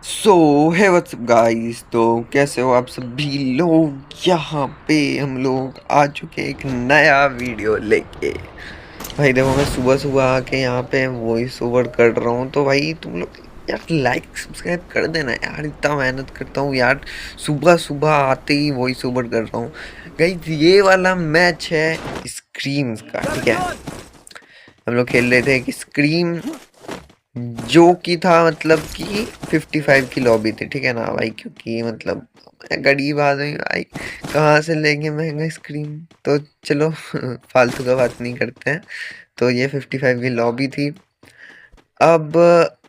सो है WhatsApp guys. तो कैसे हो आप सभी लोग। यहाँ पे हम लोग आ चुके हैं एक नया वीडियो लेके। भाई देखो, मैं सुबह सुबह आके यहाँ पे वॉइस ओवर कर रहा हूँ, तो भाई तुम लोग यार लाइक सब्सक्राइब कर देना यार। इतना मेहनत करता हूँ यार, सुबह सुबह आते ही वॉइस ओवर कर रहा हूँ। गाइस ये वाला मैच है स्क्रीम्स का, ठीक है। हम लोग खेल रहे थे एक स्क्रीम जो कि था, मतलब कि 55 की लॉबी थी, ठीक है ना भाई। क्योंकि मतलब मैं गरीब आदमी भाई, कहाँ से लेंगे महंगा स्क्रीन। तो चलो फालतू का बात नहीं करते हैं। तो ये 55 की लॉबी थी। अब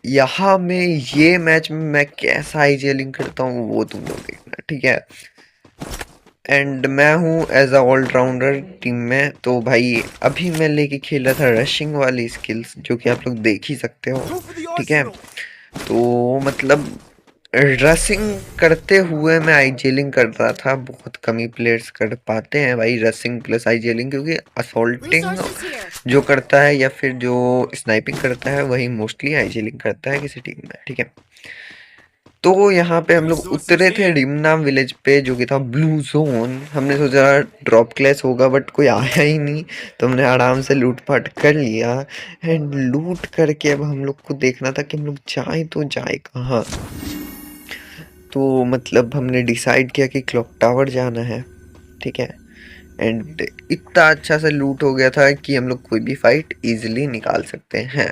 यहाँ में ये मैच में मैं कैसा हाईजेलिंग करता हूँ वो तुम लोग देखना, ठीक है। एंड मैं हूँ एज अ ऑलराउंडर टीम में। तो भाई अभी मैं लेके खेल रहा था रशिंग वाली स्किल्स, जो कि आप लोग देख ही सकते हो, ठीक है। तो मतलब रसिंग करते हुए मैं आई जेलिंग कर रहा था। बहुत कम ही प्लेयर्स कर पाते हैं भाई रसिंग प्लस आई जेलिंग, क्योंकि असॉल्टिंग जो करता है या फिर जो स्नाइपिंग करता है वही मोस्टली आई जेलिंग करता है किसी टीम में, ठीक है। तो यहाँ पे हम लोग उतरे थे रिमना विलेज पे, जो कि था ब्लू जोन। हमने सोचा ड्रॉप क्लैश होगा, बट कोई आया ही नहीं। तो हमने आराम से लूटपाट कर लिया। एंड लूट करके अब हम लोग को देखना था कि हम लोग जाए तो जाए कहाँ। तो मतलब हमने डिसाइड किया कि क्लॉक टावर जाना है, ठीक है। एंड इतना अच्छा सा लूट हो गया था कि हम लोग कोई भी फाइट इजीली निकाल सकते हैं।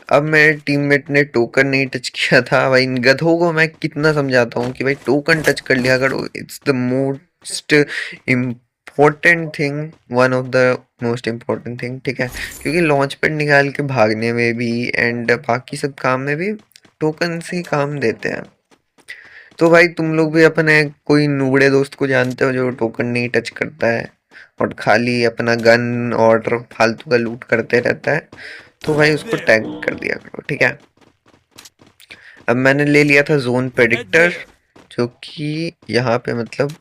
अब मेरे टीममेट ने टोकन नहीं टच किया था भाई। इन गधों को मैं कितना समझाता हूँ कि भाई टोकन टच कर लिया करो, it's the most important thing, one of the most important thing, ठीक है। क्योंकि लॉन्च पैड निकाल के भागने में भी एंड बाकी सब काम में भी टोकन से ही काम देते हैं। तो भाई तुम लोग भी अपने कोई नूबड़े दोस्त को जानते हो जो टोकन नहीं टच करता है और खाली अपना गन और फालतू का लूट करते रहता है, तो भाई उसको टैग कर दिया करो, ठीक है। अब मैंने ले लिया था जोन प्रेडिक्टर, जो कि यहाँ पे मतलब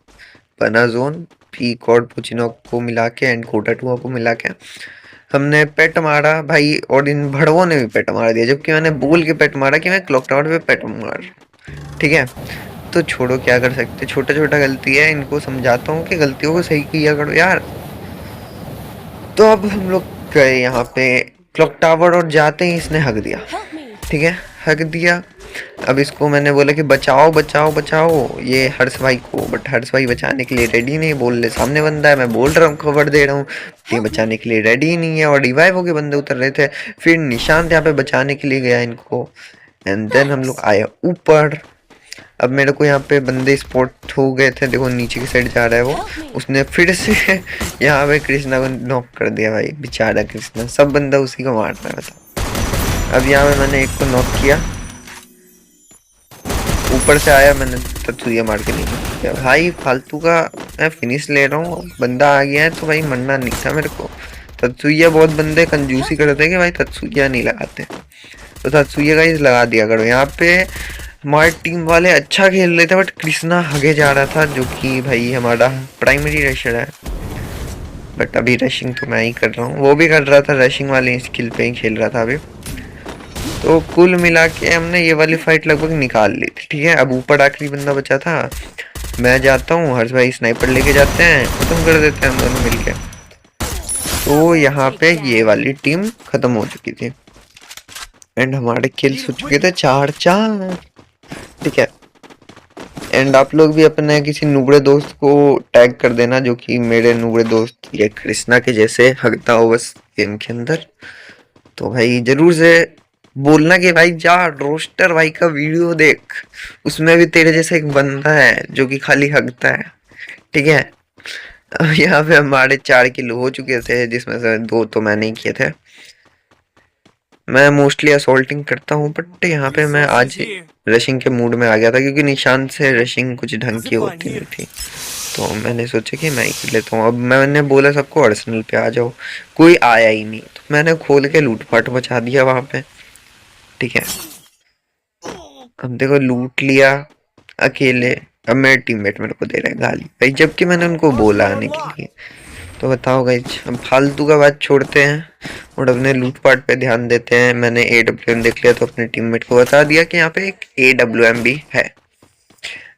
बना जोन पीक और पुचिनो को मिला के एंड कोटा टुआ को मिला के हमने पेट मारा भाई। और इन भड़वों ने भी पेट मार दिया, जबकि मैंने बोल के पेट मारा कि मैं क्लॉक टावर पे पेट मार, ठीक है। तो छोड़ो, क्या कर सकते, छोटा छोटा गलती है, इनको समझाता हूँ कि गलतियों को सही किया करो यार। तो अब हम लोग गए यहाँ पे क्लॉक टावर और जाते ही इसने हक दिया, ठीक है। हक दिया। अब इसको मैंने बोला कि बचाओ बचाओ बचाओ ये हर्ष भाई को, बट हर्ष भाई बचाने के लिए रेडी नहीं। बोल रहे सामने बंदा है, मैं बोल रहा हूँ खबर दे रहा हूँ, ये बचाने के लिए रेडी ही नहीं है। और रिवाइव के बंदे उतर रहे थे। फिर निशांत यहाँ पे बचाने के लिए गया इनको। एंड देन हम लोग आए ऊपर। अब मेरे को यहाँ पे बंदे स्पॉट हो गए थे, देखो नीचे की साइड जा रहा है वो। उसने फिर से यहाँ पे कृष्णा को नॉक कर दिया भाई, बेचारा कृष्णा, सब बंदा उसी को मार रहा था। अब यहाँ पे मैंने एक को नॉक किया, ऊपर से आया, मैंने तत्सुया मार के नहीं किया भाई फालतू का। मैं फिनिश ले रहा हूँ, बंदा आ गया है तो भाई मरना नहीं था मेरे को। तत्सुया बहुत बंदे कंजूसी करते हैं कि भाई तत्सुया नहीं लगाते, तो तत्सुया का ही लगा दिया करो। यहाँ पे हमारी टीम वाले अच्छा खेल रहे थे, बट कृष्णा आगे जा रहा था, जो कि भाई हमारा प्राइमरी रशर है। बट अभी रशिंग तो मैं ही कर रहा हूँ, वो भी कर रहा था रशिंग वाली स्किल पे ही खेल रहा था अभी। तो कुल मिला के हमने ये वाली फाइट लगभग निकाल ली थी, ठीक है। अब ऊपर आखिरी बंदा बचा था, मैं जाता हूँ, हर्ष भाई स्नाइपर लेके जाते हैं, खत्म कर देते हैं हम दोनों मिलके। तो यहाँ पे ये वाली टीम खत्म हो चुकी थी एंड हमारे किल्स हो चुके थे 4-4, ठीक है। एंड आप लोग भी अपने किसी नुबड़े दोस्त को टैग कर देना, जो कि मेरे नुबड़े दोस्त ये कृष्णा के जैसे हगता हो बस गेम के अंदर। तो भाई जरूर से बोलना कि भाई जा रोस्टर भाई का वीडियो देख, उसमें भी तेरे जैसा एक बंदा है जो कि खाली हगता है, ठीक है। अब यहाँ पे हमारे 4 किलो हो चुके थे, जिसमें से 2 तो मैंने ही किए थे। मैं मोस्टली असोल्टिंग करता हूँ, बट यहाँ पे मैं आज रशिंग के मूड में आ गया था, क्योंकि निशान से रशिंग कुछ ढंग की होती नहीं थी। तो मैंने सोचा कि मैं ही कर लेता हूँ। अब मैंने बोला सबको अर्सेनल पे आ जाओ, कोई आया ही नहीं, तो मैंने खोल के लूटपाट मचा दिया वहां पे, ठीक है। अब देखो लूट लिया अकेले। अब मेरे टीममेट मेरे को दे रहे हैं गाली भाई, जबकि मैंने उनको बोला आने के लिए। तो बताओ गाइस, हम फालतू का बात छोड़ते हैं और अपने लूट पाट पे ध्यान देते हैं। मैंने AWM देख लिया तो अपने टीममेट को बता दिया कि यहाँ पे एक AWM भी है।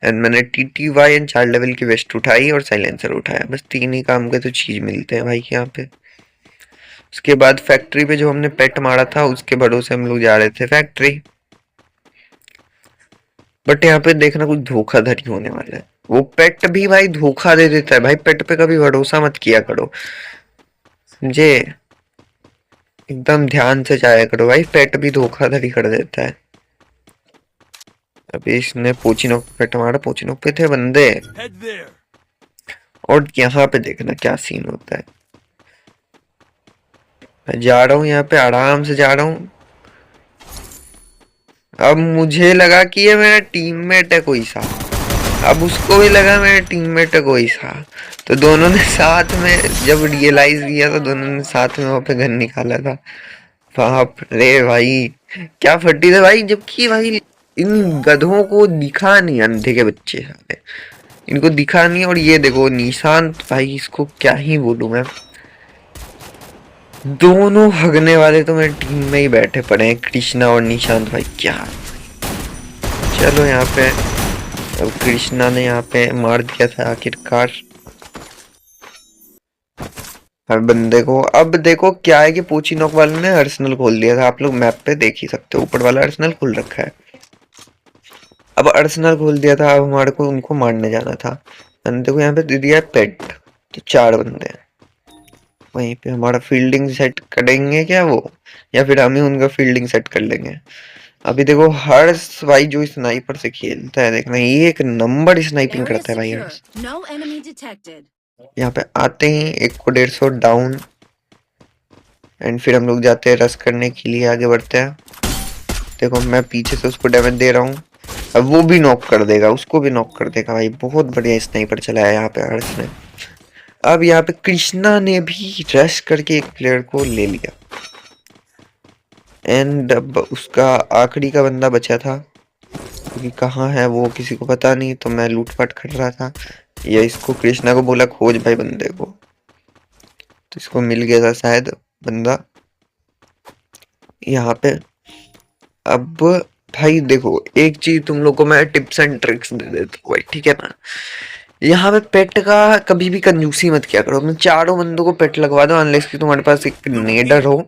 एंड मैंने TTY एंड 4 लेवल की वेस्ट उठाई और साइलेंसर उठाया। बस 3 ही काम के तो चीज मिलते हैं भाई यहाँ पे। उसके बाद फैक्ट्री पे जो हमने पेट मारा था उसके भरोसे हम लोग जा रहे थे फैक्ट्री। बट यहाँ पे देखना कुछ धोखाधड़ी होने वाला है। वो पेट भी भाई धोखा दे देता है भाई। पेट पे कभी भरोसा मत किया करो, समझे? एकदम ध्यान से जाया करो भाई, पेट भी धोखाधड़ी कर देता है। अभी इसने पोचिनो पे पेट मारा, पोचिनो पे थे बंदे। और यहाँ पे देखना क्या सीन होता है। मैं जा रहा हूँ यहाँ पे, आराम से जा रहा हूँ। अब मुझे लगा कि ये मेरा टीममेट है कोई सा, अब उसको भी लगा मेरा टीममेट है कोई सा। तो दोनों ने साथ में जब रियलाइज किया तो दोनों ने साथ में वहां पे गन निकाला था। बाप रे भाई, क्या फटी थे भाई। जबकि भाई इन गधों को दिखा नहीं, अंधे के बच्चे साले, इनको दिखा नहीं। और ये देखो निशांत भाई, इसको क्या ही बोलूं मैं। दोनों भगने वाले तो मेरी टीम में ही बैठे पड़े हैं, कृष्णा और निशांत भाई। क्या चलो यहाँ पे अब कृष्णा ने यहाँ पे मार दिया था आखिरकार हर बंदे को। अब देखो क्या है कि पोचिनोक वाले ने अर्सेनल खोल दिया था। आप लोग मैप पे देख ही सकते हो, ऊपर वाला अर्सेनल खुल रखा है। अब अर्सेनल खोल दिया था, अब हमारे को उनको मारने जाना था। मैंने देखो यहाँ पे दे दिया पेट, तो 4 बंदे हैं। वहीं पे हमारा फील्डिंग सेट करेंगे क्या वो, या फिर हम ही उनका फील्डिंग सेट कर लेंगे। अभी देखो हर्ष भाई जो स्नाइपर से खेलता है, देखना ये एक नंबर स्नाइपिंग करता है भाई हर्ष। यहाँ पे आते ही एक को 150 डाउन। एंड फिर हम लोग जाते हैं रश करने के लिए, आगे बढ़ते हैं। देखो मैं पीछे से उसको डैमेज दे रहा हूँ, अब वो भी नॉक कर देगा, उसको भी नॉक कर देगा भाई। बहुत बढ़िया स्नाइपर चलाया यहाँ पे हर्ष ने। अब यहाँ पे कृष्णा ने भी रश करके एक प्लेयर को ले लिया। एंड अब उसका आखिरी का बंदा बचा था, क्योंकि कहाँ है वो किसी को पता नहीं। तो मैं लूटपाट कर रहा था, या इसको कृष्णा को बोला खोज भाई बंदे को, तो इसको मिल गया था शायद बंदा यहाँ पे। अब भाई देखो एक चीज तुम लोग को मैं टिप्स एंड ट्रिक्स दे देता हूँ भाई, ठीक है ना। यहाँ पे पेट का कभी भी कंजूसी मत किया करो। अपने 4 बंदों को पेट लगवा दो, अनलेस कि तुम्हारे पास एक नेडर हो।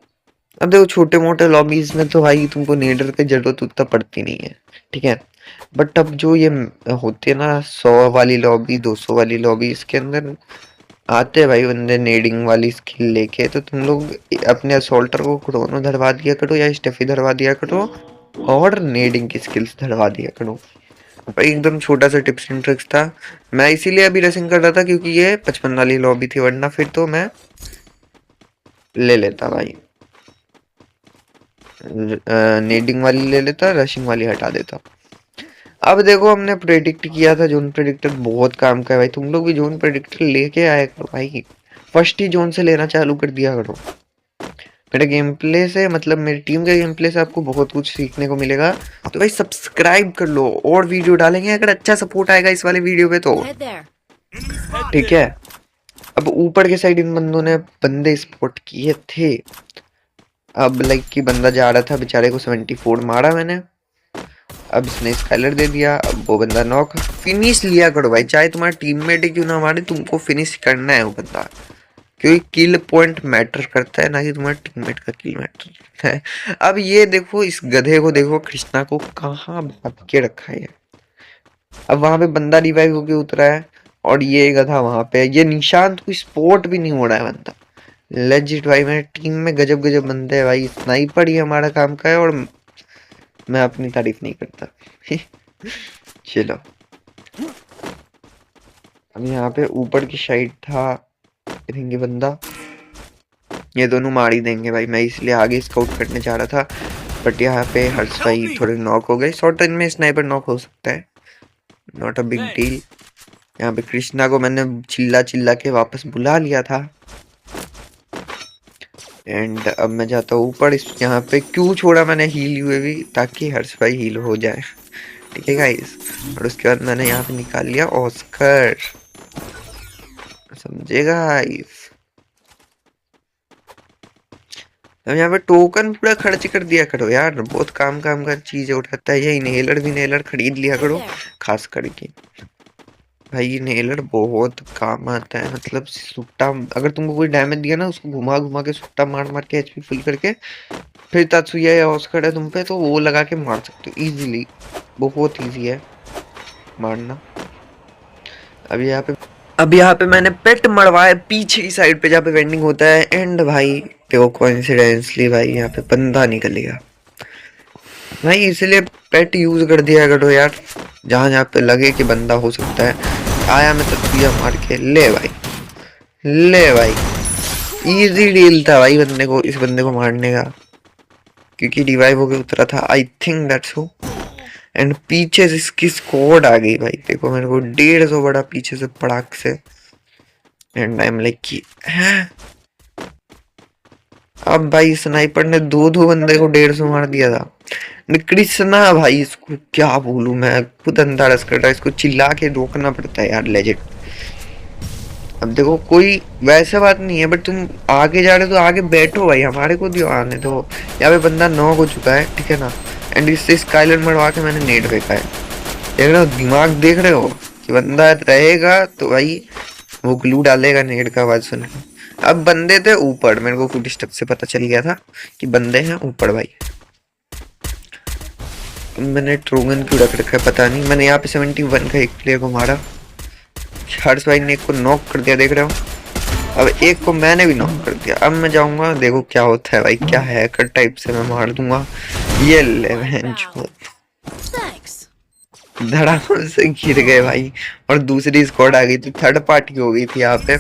अब देखो छोटे मोटे लॉबीज में तो भाई तुमको नेडर की जरूरत उतना पड़ती नहीं है, ठीक है। बट अब जो ये होती है ना 100 वाली लॉबी, 200 वाली लॉबी, इसके अंदर आते हैं भाई बंदे नेडिंग वाली स्किल लेके। तो तुम लोग अपने असोल्टर को क्रोनो धरवा दिया करो या स्टेफी धरवा दिया करो, और नेडिंग की स्किल्स धरवा दिया करो भाई। एकदम छोटा सा टिप्स एंड ट्रिक्स था। मैं इसीलिए अभी रेसिंग कर रहा था क्योंकि ये 55 वाली लॉबी थी, वरना फिर तो मैं ले लेता भाई, नेडिंग वाली ले लेता, रशिंग वाली हटा देता। अब देखो हमने प्रेडिक्ट किया था, जोन प्रेडिक्टर बहुत काम का है भाई। तुम लोग भी जोन प्रेडिक्टर लेके आया करो भाई, फर्स्ट ही जोन से लेना चालू कर दिया करो। मेरे गेम प्ले से, मतलब मेरी टीम के गेम प्ले से आपको बहुत कुछ सीखने को मिलेगा। तो भाई सब्सक्राइब कर लो, और वीडियो डालेंगे अगर अच्छा सपोर्ट आएगा इस वाले वीडियो पे तो, ठीक है। अब ऊपर के साइड इन बंदों ने बंदे स्पॉट किए थे। अब लाइक कि बंदा जा रहा था, बेचारे को 74 मारा मैंने। अब इसने स्काइलर दे दिया, अब वो बंदा नॉक। फिनिश लिया करो भाई, चाहे तुम्हारा टीममेट ही क्यों ना मारे, तुमको फिनिश करना है वो बंदा, क्योंकि किल पॉइंट मैटर करता है, ना कि तुम्हारे टीममेट का किल मैटर करता है। अब ये देखो इस गधे को, देखो कृष्णा को कहाँ भाग के रखा है। अब वहां पे बंदा रिवाइव होके उतरा है, और ये गधा वहां पे, ये निशांत को स्पोर्ट भी नहीं हो रहा है बंदा। लेजिट भाई मेरी टीम में गजब गजब बंदे हैं भाई, स्नाइपर ही हमारा काम का है, और मैं अपनी तारीफ नहीं करता। चलो अब यहाँ पे ऊपर की साइड था देंगे बंदा, ये दोनों मार ही देंगे भाई। मैं इसलिए आगे स्काउट करने जा रहा था, बट यहाँ पे हर्ष भाई थोड़े नॉक हो गए। शॉर्ट रेंज में स्नाइपर नॉक हो सकता है, नॉट अ बिग डील। यहाँ पे कृष्णा को मैंने चिल्ला चिल्ला के वापस बुला लिया था। एंड अब मैं जाता हूँ ऊपर। इस यहाँ पे क्यों छोड़ा मैंने हील हुए भी, ताकि हर्ष भाई हील हो जाए, ठीक है गाइस। और उसके बाद मैंने यहाँ पे निकाल लिया ऑस्कर, समझेगा गाइस। अब यहाँ पे टोकन पूरा खर्च कर दिया करो यार, बहुत काम काम का चीजें उठाता है। ये इनहेलर भी इनहेलर खरीद लिया करो खास करके भाई। इनहेलर बहुत काम आता है, मतलब सुट्टा अगर तुमको कोई डैमेज दिया ना, उसको घुमा घुमा के सुट्टा मार मार के एचपी फुल करके फिर तात्सुया या ऑस्कर है तुम पे तो वो लगा के मार सकते हो इजीली। बहुत इजी है मारना। अब यहाँ पे मैंने पेट मरवाया पीछे की साइड पे जहाँ पे वेंडिंग होता है। एंड भाई देखो कोइंसिडेंसली भाई यहाँ पे बंदा निकल गया भाई, इसलिए पेट यूज कर दिया करो यार, जहाँ जहाँ पे लगे कि बंदा हो सकता है। आया मैं तत्विया मार के, ले भाई ले भाई। इजी डील था भाई बंदे को, इस बंदे को मारने का, क्योंकि रिवाइव होके उतरा था। आई थिंक दैट्स हो। एंड पीछे से इसकी स्क्वाड आ गई भाई, देखो मेरे को 150 बड़ा पीछे से पड़ाक से। एंड आई एम लाइक कि हैं, अब भाई स्नाइपर ने दो बंदे को 150 मार दिया था। कृष्णा भाई, इसको क्या बोलूं मैं, खुद अंदाज कर रहा है, इसको चिल्ला के रोकना पड़ता है यार लेजेंड। अब देखो कोई वैसे बात नहीं है, बट तुम आगे जा रहे हो तो आगे बैठो भाई, हमारे को दियो आने दो। यहाँ पे बंदा नॉक हो चुका है, ठीक है ना। एंड इससे स्काइलर मरवा के मैंने नेट फेंका है, देख रहे हो दिमाग, देख रहे हो कि बंदा रहेगा तो भाई वो ग्लू डालेगा नेट का आवाज सुन के। अब बंदे थे ऊपर, मेरे को फुट स्टेप से पता चल गया था कि बंदे हैं ऊपर भाई। मैंने ट्रोगन क्यों रख रखा है पता नहीं। मैंने यहाँ पे 71 का एक प्लेयर को मारा, हर्ष भाई ने एक को नॉक कर दिया, देख रहे हो। अब एक को मैंने भी नॉक कर दिया। अब मैं जाऊंगा, देखो क्या होता है भाई, क्या हैकर टाइप से मैं मार दूंगा। ये ले धड़ाम से गिर गए भाई, और दूसरी स्क्वाड आ गई थी, थर्ड पार्टी हो गई थी यहाँ पे,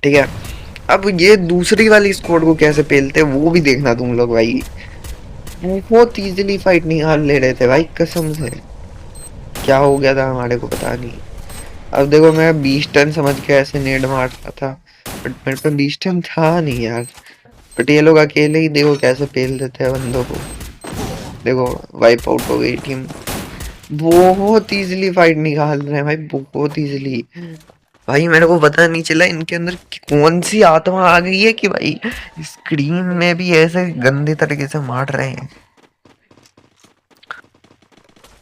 ठीक है। अब ये दूसरी वाली स्क्वाड को कैसे पेलते वो भी देखना तुम लोग भाई। बहुत इजीली फाइट निकाल ले रहे थे भाई, कसम से। क्या हो गया था हमारे को पता नहीं। अब देखो मैं 20 टन समझ के ऐसे नेड मारता था, बट मेरे पे 20 टन था नहीं यार। बट ये लोग अकेले ही देखो कैसे पेल देते हैं बंदों को। देखो वाइप आउट हो गई टीम, बहुत इजीली फाइट निकाल रहे हैं भाई, बहुत इजीली। भाई मेरे को पता नहीं चला इनके अंदर कौन सी आत्मा आ गई है कि भाई स्क्रीन में भी ऐसे गंदे तरीके से मार रहे हैं।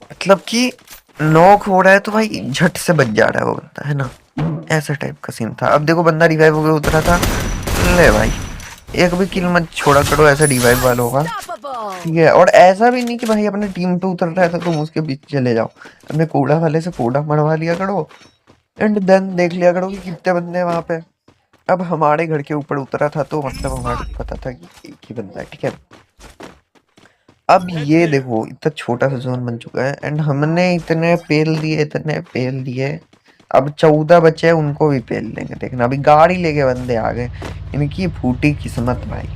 मतलब कि नॉक हो रहा है तो भाई झट से बच जा रहा है वो बंदा, है ना। ऐसा टाइप का सीन था। अब देखो बंदा रिवाइव हो गया उतरा था, ले भाई एक भी किल मत छोड़ा करो ऐसा रिवाइव वाला होगा, ठीक है। और ऐसा भी नहीं कि भाई अपने टीम पे उतर रहा है तो तुम उसके पीछे चले जाओ, अपने कोड़ा वाले से कोड़ा मरवा लिया करो। एंड देन देख लिया करो कि कितने बंदे हैं वहां पे। अब हमारे घर के ऊपर उतरा था तो मतलब हमारे पता था कि एक ही बंदा है, ठीक है। अब ये देखो इतना छोटा सा जोन बन चुका है, एंड हमने इतने पेल दिए। अब 14 बचे हैं, उनको भी पेल लेंगे, देखना। अभी गाड़ी लेके बंदे आ गए, इनकी फूटी किस्मत भाई।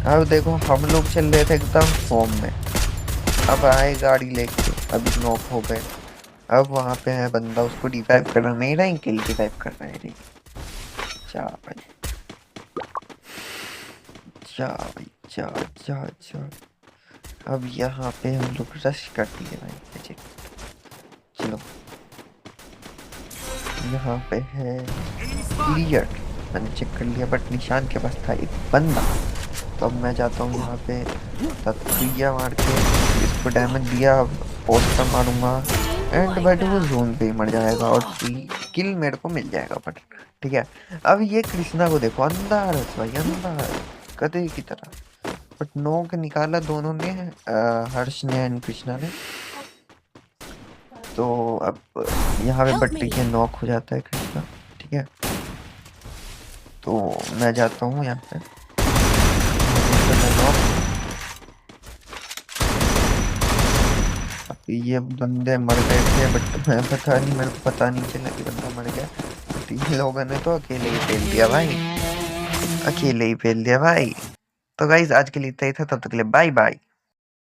अब देखो हम लोग चल रहे थे एकदम फॉर्म में, अब आए गाड़ी लेके, अभी नॉक हो गए। अब वहां पे है बंदा, उसको रिवाइव करना नहीं रहा, किल रिवाइव कर रहा है। जा भाई जा भाई जा जा जा। अब यहाँ पे हम लोग रश कर दिए भाई, चलो। यहाँ पे है क्लियर, मैंने चेक कर लिया, बट निशान के पास था एक बंदा। तो अब मैं जाता हूँ यहाँ पे तत्विया मार के इसको डैमेज दिया, पोस्टर मारूंगा, एंड बट वो जोन पे ही मर जाएगा और किल मेरे को मिल जाएगा। बट ठीक है, अब ये कृष्णा को देखो, अंदर है भाई, अंदर गधे की तरह। बट नॉक निकाला दोनों ने, हर्ष ने एंड कृष्णा ने। तो अब यहाँ पे बट ये नॉक हो जाता है कृष्णा, ठीक है। तो मैं जाता हूँ यहाँ पे, ये बंदे मर गए थे, बट मैं पता नहीं, मेरे को पता नहीं चला कि बंदा मर गया। तीन लोगों ने तो अकेले ही फेल दिया भाई, अकेले ही फेल दिया भाई। तो गाइस आज के लिए इतना ही था, तब तक के लिए बाय बाय।